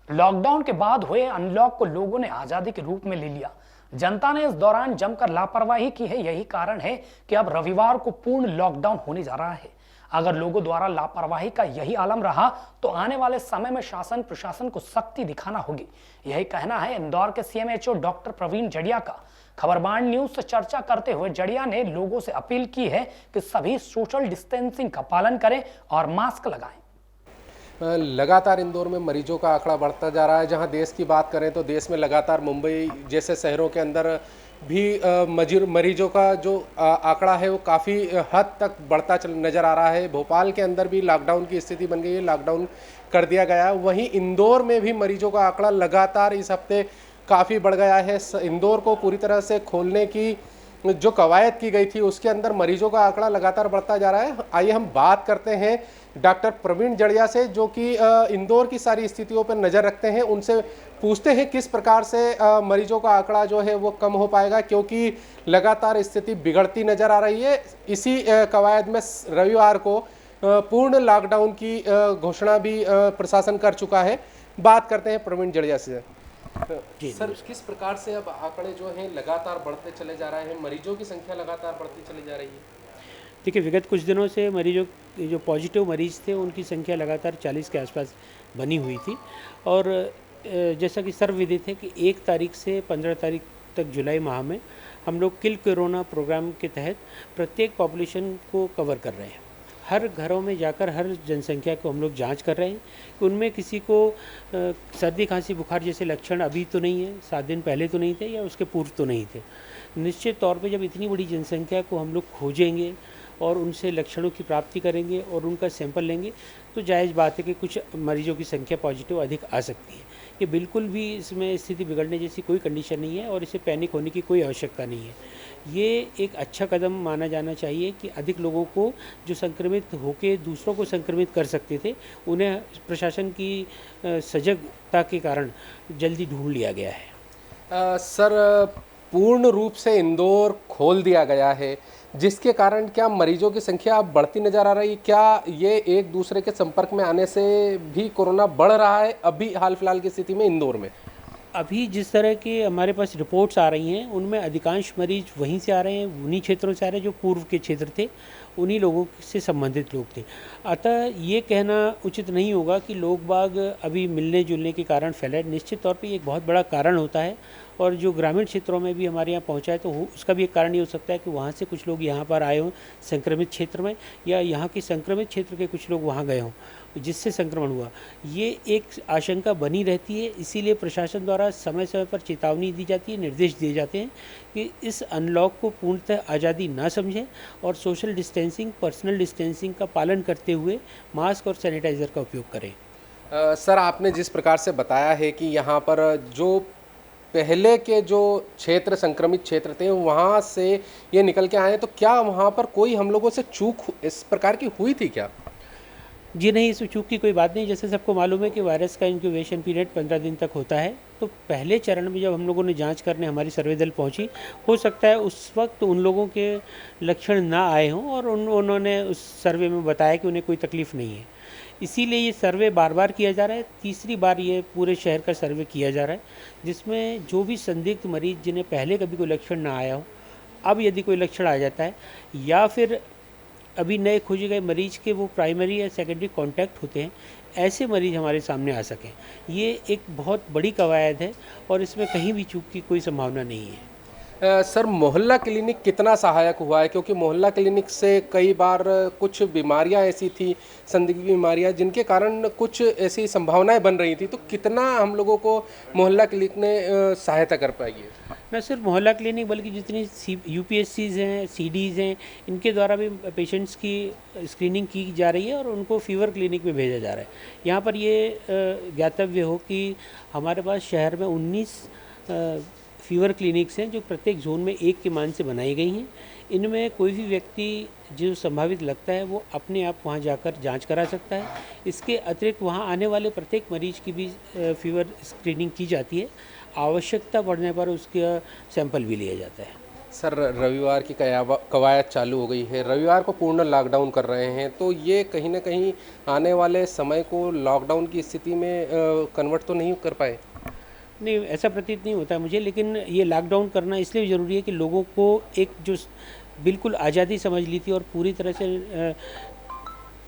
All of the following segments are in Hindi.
लॉकडाउन के बाद हुए अनलॉक को लोगों ने आजादी के रूप में ले लिया। जनता ने इस दौरान जमकर लापरवाही की है। यही कारण है कि अब रविवार को पूर्ण लॉकडाउन होने जा रहा है। अगर लोगों द्वारा लापरवाही का यही आलम रहा तो आने वाले समय में शासन प्रशासन को सख्ती दिखाना होगी। यही कहना है इंदौर के सीएमएचओ डॉक्टर प्रवीण जड़िया का। खबरबान न्यूज से चर्चा करते हुए जड़िया ने लोगों से अपील की है कि सभी सोशल डिस्टेंसिंग का पालन करें और मास्क लगाएं। लगातार इंदौर में मरीजों का आंकड़ा बढ़ता जा रहा है। जहां देश की बात करें तो देश में लगातार मुंबई जैसे शहरों के अंदर भी मरीजों का जो आंकड़ा है वो काफ़ी हद तक बढ़ता नज़र आ रहा है। भोपाल के अंदर भी लॉकडाउन की स्थिति बन गई है, लॉकडाउन कर दिया गया है। वहीं इंदौर में भी मरीजों का आंकड़ा लगातार इस हफ्ते काफ़ी बढ़ गया है। इंदौर को पूरी तरह से खोलने की जो कवायद की गई थी उसके अंदर मरीजों का आंकड़ा लगातार बढ़ता जा रहा है। आइए हम बात करते हैं डॉक्टर प्रवीण जड़िया से, जो कि इंदौर की सारी स्थितियों पर नज़र रखते हैं। उनसे पूछते हैं किस प्रकार से मरीजों का आंकड़ा जो है वो कम हो पाएगा, क्योंकि लगातार स्थिति बिगड़ती नज़र आ रही है। इसी कवायद में रविवार को पूर्ण लॉकडाउन की घोषणा भी प्रशासन कर चुका है। बात करते हैं प्रवीण जड़िया से। सर, किस प्रकार से अब आंकड़े जो हैं लगातार बढ़ते चले जा रहे हैं, मरीजों की संख्या लगातार बढ़ती चली जा रही है? देखिए, विगत कुछ दिनों से मरीजों जो पॉजिटिव मरीज़ थे उनकी संख्या लगातार 40 के आसपास बनी हुई थी। और जैसा कि सर्वविदित है कि 1 तारीख से 15 तारीख तक जुलाई माह में हम लोग किल कोरोना प्रोग्राम के तहत प्रत्येक पॉपुलेशन को कवर कर रहे हैं। हर घरों में जाकर हर जनसंख्या को हम लोग जांच कर रहे हैं कि उनमें किसी को सर्दी खांसी बुखार जैसे लक्षण अभी तो नहीं है, 7 दिन पहले तो नहीं थे या उसके पूर्व तो नहीं थे। निश्चित तौर पे जब इतनी बड़ी जनसंख्या को हम लोग खोजेंगे और उनसे लक्षणों की प्राप्ति करेंगे और उनका सैंपल लेंगे तो जायज़ बात है कि कुछ मरीजों की संख्या पॉजिटिव अधिक आ सकती है। ये बिल्कुल भी इसमें स्थिति बिगड़ने जैसी कोई कंडीशन नहीं है और इसे पैनिक होने की कोई आवश्यकता नहीं है। ये एक अच्छा कदम माना जाना चाहिए कि अधिक लोगों को जो संक्रमित होकर दूसरों को संक्रमित कर सकते थे उन्हें प्रशासन की सजगता के कारण जल्दी ढूंढ लिया गया है। सर, पूर्ण रूप से इंदौर खोल दिया गया है, जिसके कारण क्या मरीजों की संख्या अब बढ़ती नजर आ रही है? क्या ये एक दूसरे के संपर्क में आने से भी कोरोना बढ़ रहा है अभी हाल फिलहाल की स्थिति में इंदौर में? अभी जिस तरह के हमारे पास रिपोर्ट्स आ रही हैं उनमें अधिकांश मरीज वहीं से आ रहे हैं, उन्हीं क्षेत्रों से आ रहे हैं जो पूर्व के क्षेत्र थे, उन्हीं लोगों से संबंधित लोग थे। अतः ये कहना उचित नहीं होगा कि लोग बाग अभी मिलने जुलने के कारण फैले। निश्चित तौर पे एक बहुत बड़ा कारण होता है और जो ग्रामीण क्षेत्रों में भी हमारे यहाँ पहुँचा है तो उसका भी एक कारण ये हो सकता है कि वहाँ से कुछ लोग यहाँ पर आए हों संक्रमित क्षेत्र में, या यहाँ के संक्रमित क्षेत्र के कुछ लोग वहाँ गए हों जिससे संक्रमण हुआ। ये एक आशंका बनी रहती है, इसीलिए प्रशासन द्वारा समय समय पर चेतावनी दी जाती है, निर्देश दिए जाते हैं कि इस अनलॉक को पूर्णतः आज़ादी ना समझें और सोशल डिस्टेंसिंग, पर्सनल डिस्टेंसिंग का पालन करते हुए मास्क और सैनिटाइज़र का उपयोग करें। सर, आपने जिस प्रकार से बताया है कि यहाँ पर जो पहले के जो क्षेत्र संक्रमित क्षेत्र थे वहाँ से ये निकल के आए हैं, तो क्या वहाँ पर कोई हम लोगों से चूक इस प्रकार की हुई थी क्या? जी नहीं, इस चूक की कोई बात नहीं। जैसे सबको मालूम है कि वायरस का इंक्यूबेशन पीरियड 15 दिन तक होता है, तो पहले चरण में जब हम लोगों ने जांच करने हमारी सर्वे दल पहुंची, हो सकता है उस वक्त उन लोगों के लक्षण ना आए हों और उन्होंने उस सर्वे में बताया कि उन्हें कोई तकलीफ़ नहीं है। इसीलिए ये सर्वे बार बार किया जा रहा है। तीसरी बार ये पूरे शहर का सर्वे किया जा रहा है, जिसमें जो भी संदिग्ध मरीज़ जिन्हें पहले कभी कोई लक्षण ना आया हो, अब यदि कोई लक्षण आ जाता है या फिर अभी नए खोजे गए मरीज के वो प्राइमरी या सेकेंडरी कांटेक्ट होते हैं, ऐसे मरीज हमारे सामने आ सकें, ये एक बहुत बड़ी कवायद है और इसमें कहीं भी चूक की कोई संभावना नहीं है। सर, मोहल्ला क्लिनिक कितना सहायक हुआ है? क्योंकि मोहल्ला क्लिनिक से कई बार कुछ बीमारियां ऐसी थी, संदिग्ध बीमारियां, जिनके कारण कुछ ऐसी संभावनाएं बन रही थी, तो कितना हम लोगों को मोहल्ला क्लिनिक ने सहायता कर पाई है? न सिर्फ मोहल्ला क्लिनिक बल्कि जितनी यूपीएससीज हैं, सीडीज़ हैं, इनके द्वारा भी पेशेंट्स की स्क्रीनिंग की जा रही है और उनको फीवर क्लिनिक में भेजा जा रहा है। यहाँ पर ये ज्ञातव्य हो कि हमारे पास शहर में 19 फीवर क्लिनिक्स हैं जो प्रत्येक जोन में एक के मान से बनाई गई हैं। इनमें कोई भी व्यक्ति जो संभावित लगता है वो अपने आप वहाँ जाकर जांच करा सकता है। इसके अतिरिक्त वहाँ आने वाले प्रत्येक मरीज की भी फीवर स्क्रीनिंग की जाती है। आवश्यकता पड़ने पर उसका सैंपल भी लिया जाता है। सर, रविवार की कवायद चालू हो गई है, रविवार को पूर्ण लॉकडाउन कर रहे हैं, तो ये कहीं ना कहीं आने वाले समय को लॉकडाउन की स्थिति में कन्वर्ट तो नहीं कर पाए? नहीं, ऐसा प्रतीत नहीं होता है मुझे, लेकिन ये लॉकडाउन करना इसलिए ज़रूरी है कि लोगों को एक जो बिल्कुल आज़ादी समझ ली थी और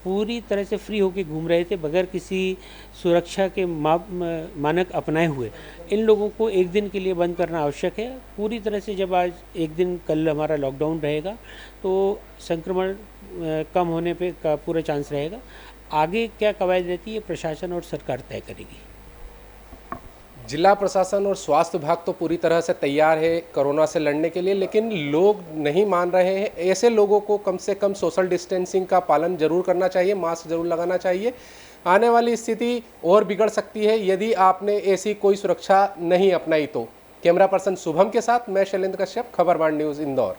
पूरी तरह से फ्री होकर घूम रहे थे बगैर किसी सुरक्षा के मानक अपनाए हुए, इन लोगों को एक दिन के लिए बंद करना आवश्यक है। पूरी तरह से जब आज एक दिन कल हमारा लॉकडाउन रहेगा तो संक्रमण कम होने पे का पूरा चांस रहेगा। आगे क्या कवायद रहती है प्रशासन और सरकार तय करेगी। जिला प्रशासन और स्वास्थ्य विभाग तो पूरी तरह से तैयार है कोरोना से लड़ने के लिए, लेकिन लोग नहीं मान रहे हैं। ऐसे लोगों को कम से कम सोशल डिस्टेंसिंग का पालन जरूर करना चाहिए, मास्क जरूर लगाना चाहिए। आने वाली स्थिति और बिगड़ सकती है यदि आपने ऐसी कोई सुरक्षा नहीं अपनाई तो। कैमरा पर्सन शुभम के साथ मैं शैलेंद्र कश्यप, खबरवार न्यूज़, इंदौर।